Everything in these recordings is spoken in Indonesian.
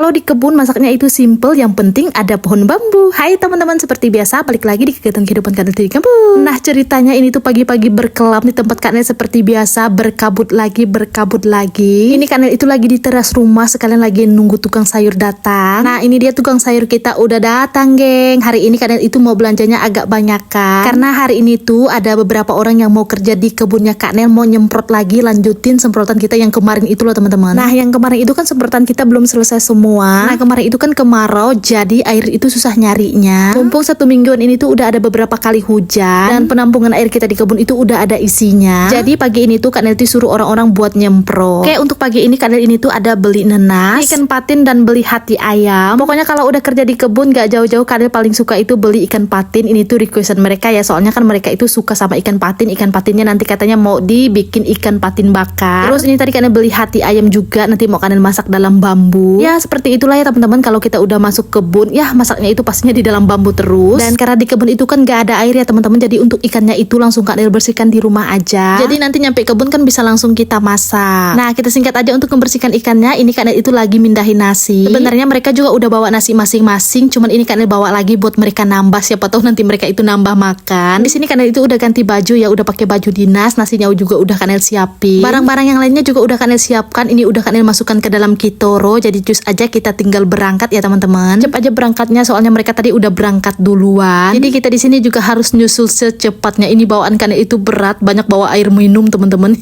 Kalau di kebun masaknya itu simple, yang penting ada pohon bambu. Hai teman-teman, seperti biasa balik lagi di kegiatan kehidupan Kak Nel di kampung. Nah ceritanya ini tuh pagi-pagi berkelam di tempat Kak Nel seperti biasa, berkabut lagi. Ini Kak Nel itu lagi di teras rumah, sekalian lagi nunggu tukang sayur datang. Nah ini dia tukang sayur kita udah datang geng. Hari ini Kak Nel itu mau belanjanya agak banyakan, karena hari ini tuh ada beberapa orang yang mau kerja di kebunnya Kak Nel, mau nyemprot lagi, lanjutin semprotan kita yang kemarin itu loh teman-teman. Nah yang kemarin itu kan semprotan kita belum selesai semua. Nah kemarin itu kan kemarau, jadi air itu susah nyarinya. Mumpung 1 mingguan ini tuh udah ada beberapa kali hujan, dan penampungan air kita di kebun itu udah ada isinya. Jadi pagi ini tuh Kak Nel suruh orang-orang buat nyemprot. Oke, untuk pagi ini Kak Nel ini tuh ada beli nenas, ikan patin, dan beli hati ayam. Pokoknya kalau udah kerja di kebun gak jauh-jauh Kak Nel paling suka itu beli ikan patin. Ini tuh requestan mereka ya, soalnya kan mereka itu suka sama ikan patin. Ikan patinnya nanti katanya mau dibikin ikan patin bakar. Terus ini tadi Kak Nel beli hati ayam juga, nanti mau Kak Nel masak dalam bambu. Ya seperti itulah ya teman-teman, kalau kita udah masuk kebun ya masaknya itu pastinya di dalam bambu terus. Dan karena di kebun itu kan gak ada air ya teman-teman, jadi untuk ikannya itu langsung Kak Nel bersihkan di rumah aja. Jadi nanti nyampe kebun kan bisa langsung kita masak. Nah kita singkat aja untuk membersihkan ikannya. Ini Kak Nel itu lagi mindahin nasi. Sebenarnya mereka juga udah bawa nasi masing-masing, cuman ini Kak Nel bawa lagi buat mereka nambah, siapa tahu nanti mereka itu nambah makan. Di sini Kak Nel itu udah ganti baju ya, udah pakai baju dinas, nasinya juga udah Kak Nel siapin. Barang-barang yang lainnya juga udah Kak Nel siapkan. Ini udah Kak Nel masukkan ke dalam kitoro, jadi jus aja kita tinggal berangkat ya teman-teman. Cepat aja berangkatnya, soalnya mereka tadi udah berangkat duluan. Jadi kita di sini juga harus nyusul secepatnya. Ini bawaan Kak Nel itu berat, banyak bawa air minum teman-teman.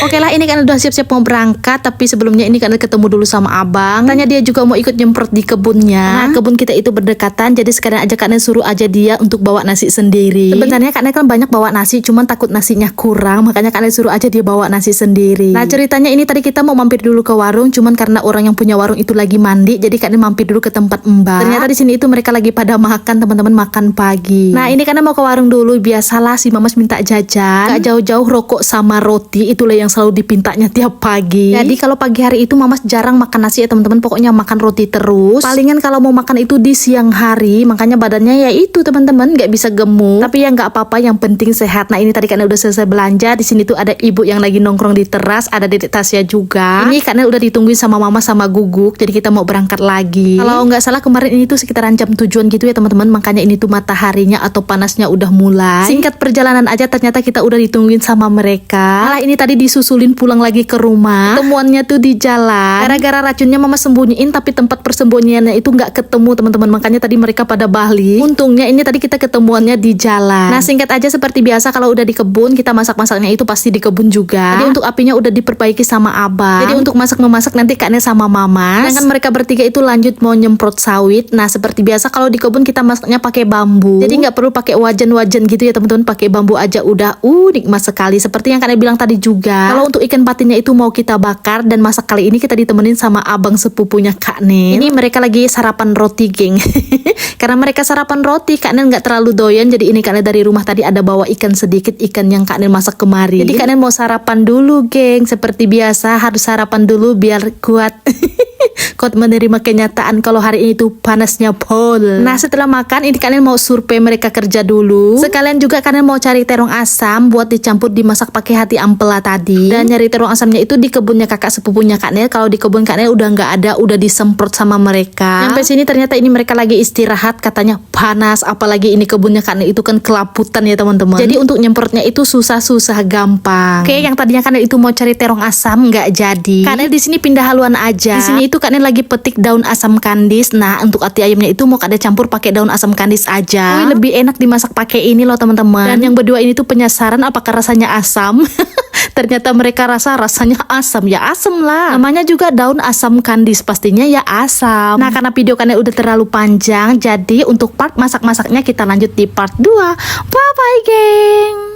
Oke lah, ini Kak Nel udah siap-siap mau berangkat, tapi sebelumnya ini Kak Nel ketemu dulu sama abang. Tanya dia juga mau ikut nyemprot di kebunnya. Nah kebun kita itu berdekatan, jadi sekalian aja Kak Nel suruh aja dia untuk bawa nasi sendiri. Sebenarnya Kak Nel kan banyak bawa nasi, cuman takut nasinya kurang, makanya Kak Nel suruh aja dia bawa nasi sendiri. Nah ceritanya ini tadi kita mau mampir dulu ke warung, cuman karena orang yang punya warung itu lagi mandi, jadi Kak Nel mampir dulu ke tempat Mbak. Ternyata di sini itu mereka lagi pada makan teman-teman, makan pagi. Nah ini karena mau ke warung dulu, biasalah si Mamas minta jajan. Gak jauh-jauh rokok sama roti, itulah yang selalu dipintanya tiap pagi. Jadi kalau pagi hari itu Mamas jarang makan nasi ya teman-teman, pokoknya makan roti terus. Palingan kalau mau makan itu di siang hari, makanya badannya ya itu teman-teman gak bisa gemuk. Tapi ya nggak apa-apa, yang penting sehat. Nah ini tadi Kak Nel udah selesai belanja. Di sini tuh ada ibu yang lagi nongkrong di teras, ada Dedek Tasya juga. Ini Kak Nel udah ditungguin sama Mama sama Guguk, jadi kita mau berangkat lagi. Kalau nggak salah kemarin ini tuh sekitaran jam 7-an gitu ya teman-teman, makanya ini tuh mataharinya atau panasnya udah mulai. Singkat perjalanan aja ternyata kita udah ditungguin sama mereka. Malah ini tadi disusulin pulang lagi ke rumah. Ketemuannya tuh di jalan. Gara-gara racunnya Mama sembunyiin, tapi tempat persembunyiannya itu nggak ketemu teman-teman, makanya tadi mereka pada balik. Untungnya ini tadi kita ketemuannya di jalan. Nah singkat aja seperti biasa, kalau udah di kebun kita masak-masaknya itu pasti di kebun juga. Jadi untuk apinya udah diperbaiki sama abang. Jadi untuk masak-memasak nanti Kak Nel sama Mama. Sedangkan mereka bertiga itu lanjut mau nyemprot sawit. Nah seperti biasa kalau di kebun kita masaknya pakai bambu. Jadi nggak perlu pakai wajan-wajan gitu ya teman-teman, pakai bambu aja udah nikmat sekali. Seperti yang Kak Nel bilang tadi juga. Kalau untuk ikan patinnya itu mau kita bakar dan masak, kali ini kita ditemenin sama abang sepupunya Kak Nel. Ini mereka lagi sarapan roti geng. Karena mereka sarapan roti, Kak Nel nggak terlalu doyan. Jadi ini Kak Nel dari rumah tadi ada bawa ikan sedikit, ikan yang Kak Nel masak kemarin. Jadi Kak Nel mau sarapan dulu geng. Seperti biasa harus sarapan dulu biar kuat. Kuat menerima kenyataan kalau hari ini tuh panasnya pol. Nah setelah makan ini Kak Nel mau survei mereka kerja dulu. Sekalian juga Kak Nel mau cari terong asam buat dicampur dimasak pakai hati ampela tadi. Dan nyari terong asamnya itu di kebunnya kakak sepupunya Kak Nel. Kalau di kebun Kak Nel udah nggak ada, udah disemprot sama mereka. Sampai sini ternyata ini mereka lagi istirahat, katanya panas. Apalagi ini kebunnya Kak Nel itu kan kelaputan ya teman-teman. Jadi untuk nyemprotnya itu susah gampang. Oke, yang tadinya Kak Nel itu mau cari terong asam nggak jadi. Kak Nel di sini pindah haluan aja. Di sini itu Kak Nel lagi petik daun asam kandis. Nah untuk hati ayamnya itu mau Kak Nel campur pakai daun asam kandis aja. Wih, lebih enak dimasak pakai ini loh teman-teman. Dan yang berdua ini tuh penasaran apakah rasanya asam. Ternyata mereka rasanya asam. Ya asam lah, namanya juga daun asam kandis, pastinya ya asam. Nah karena video Kak Nel udah terlalu panjang, jadi untuk part masak-masaknya kita lanjut di part 2. Bye bye geng.